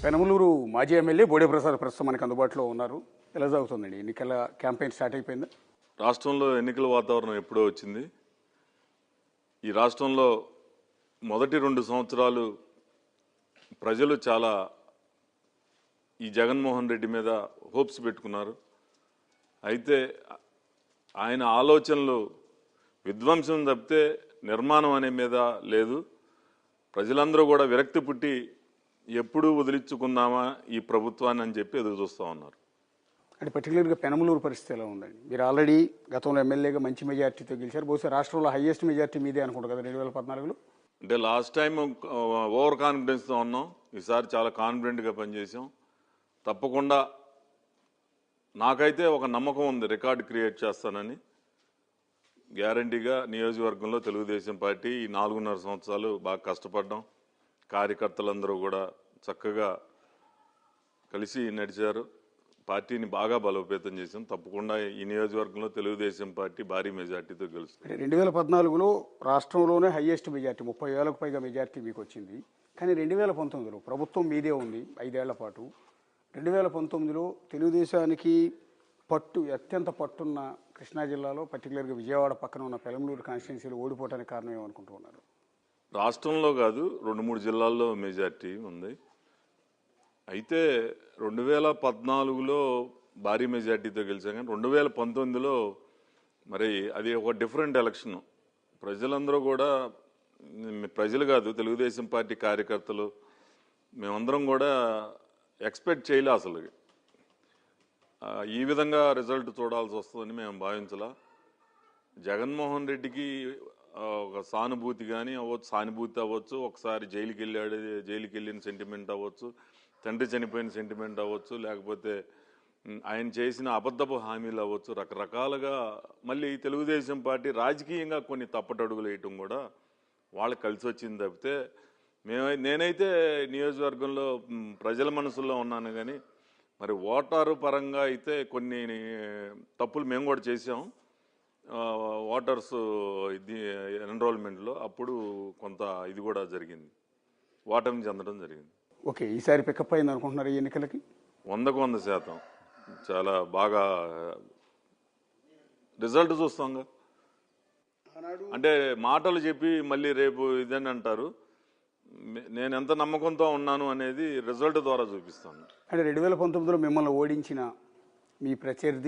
పెనమలూరు మాజీ ఎమ్మెల్యే బోడే ప్రసాద్ ప్రస్తుతం మనకు అందుబాటులో ఉన్నారు. ఎలా సాగుతుందండి ఎన్నికల క్యాంపెయిన్ స్టార్ట్ అయిపోయిందా? రాష్ట్రంలో ఎన్నికల వాతావరణం ఎప్పుడో వచ్చింది. ఈ రాష్ట్రంలో మొదటి 2 సంవత్సరాలు ప్రజలు చాలా ఈ జగన్మోహన్ రెడ్డి మీద హోప్స్ పెట్టుకున్నారు. అయితే ఆయన ఆలోచనలు విధ్వంసం తప్పితే నిర్మాణం అనే మీద లేదు. ప్రజలందరూ కూడా విరక్తి పుట్టి ఎప్పుడు వదిలించుకుందామా ఈ ప్రభుత్వాన్ని అని చెప్పి ఎదురు చూస్తూ ఉన్నారు. అంటే పర్టికులర్గా పెనమలూరు పరిస్థితి ఎలా ఉందండి? మీరు ఆల్రెడీ గతంలో ఎమ్మెల్యేగా మంచి మెజార్టీతో గెలిచారు. బహుశా రాష్ట్రంలో హైయెస్ట్ మెజార్టీ మీదే అనుకుంటారు కదా 2014లో. అంటే లాస్ట్ టైం ఓవర్ కాన్ఫిడెన్స్తో ఉన్నాం. ఈసారి చాలా కాన్ఫిడెంట్గా పనిచేసాం. తప్పకుండా నాకైతే ఒక నమ్మకం ఉంది, రికార్డు క్రియేట్ చేస్తానని. గ్యారంటీగా నియోజకవర్గంలో తెలుగుదేశం పార్టీ ఈ 4.5 సంవత్సరాలు బాగా కష్టపడ్డాం. కార్యకర్తలందరూ కూడా చక్కగా కలిసి నడిచారు. పార్టీని బాగా బలోపేతం చేసాం. తప్పకుండా ఈ నియోజకవర్గంలో తెలుగుదేశం పార్టీ భారీ మెజార్టీతో గెలుస్తుంది. 2014లో రాష్ట్రంలోనే హైయెస్ట్ మెజార్టీ 30,000కు పైగా మెజార్టీ మీకు వచ్చింది. కానీ 2019లో ప్రభుత్వం మీదే ఉంది 5 ఏళ్ల పాటు. 2019లో తెలుగుదేశానికి అత్యంత పట్టున్న కృష్ణా జిల్లాలో పర్టికులర్గా విజయవాడ పక్కన ఉన్న పెనమలూరు కాన్స్టిట్యున్సీలో ఓడిపోవడానికి కారణం ఏమనుకుంటూ ఉన్నారు? రాష్ట్రంలో కాదు, 2-3 జిల్లాల్లో మెజార్టీ ఉంది. అయితే 2014లో భారీ మెజార్టీతో గెలిచాం. కానీ 2019లో మరి అది ఒక డిఫరెంట్ ఎలక్షన్. ప్రజలందరూ కూడా, ప్రజలు కాదు తెలుగుదేశం పార్టీ కార్యకర్తలు మేమందరం కూడా ఎక్స్పెక్ట్ చేయలే అసలు. ఈ విధంగా రిజల్ట్ చూడాల్సి వస్తుందని మేము భావించలా. జగన్మోహన్ రెడ్డికి ఒక సానుభూతి కానీ అవ్వచ్చు, సానుభూతి అవ్వచ్చు, ఒకసారి జైలుకి వెళ్ళిన సెంటిమెంట్ అవ్వచ్చు, తండ్రి చనిపోయిన సెంటిమెంట్ అవ్వచ్చు, లేకపోతే ఆయన చేసిన అబద్ధపు హామీలు అవ్వచ్చు, రకరకాలుగా మళ్ళీ తెలుగుదేశం పార్టీ రాజకీయంగా కొన్ని తప్పటడుగులు వేయటం కూడా వాళ్ళకి కలిసి వచ్చింది తప్పితే నేనైతే నియోజకవర్గంలో ప్రజల మనసుల్లో ఉన్నాను. కానీ మరి ఓటారు పరంగా అయితే కొన్ని తప్పులు మేము కూడా చేసాం. ఓటర్స్ ఎన్రోల్మెంట్లో అప్పుడు కొంత ఇది కూడా జరిగింది, ఓటమి చెందడం జరిగింది. ఓకే, ఈసారి పికప్ అయింది అనుకుంటున్నారు ఈ ఎన్నికలకి? 100% చాలా బాగా రిజల్ట్ చూస్తాంగా. అంటే మాటలు చెప్పి మళ్ళీ రేపు ఇదని అంటారు. నేను ఎంత నమ్మకంతో ఉన్నాను అనేది రిజల్ట్ ద్వారా చూపిస్తాను. అంటే 2019లో మిమ్మల్ని ఓడించిన మీ ప్రత్యర్థి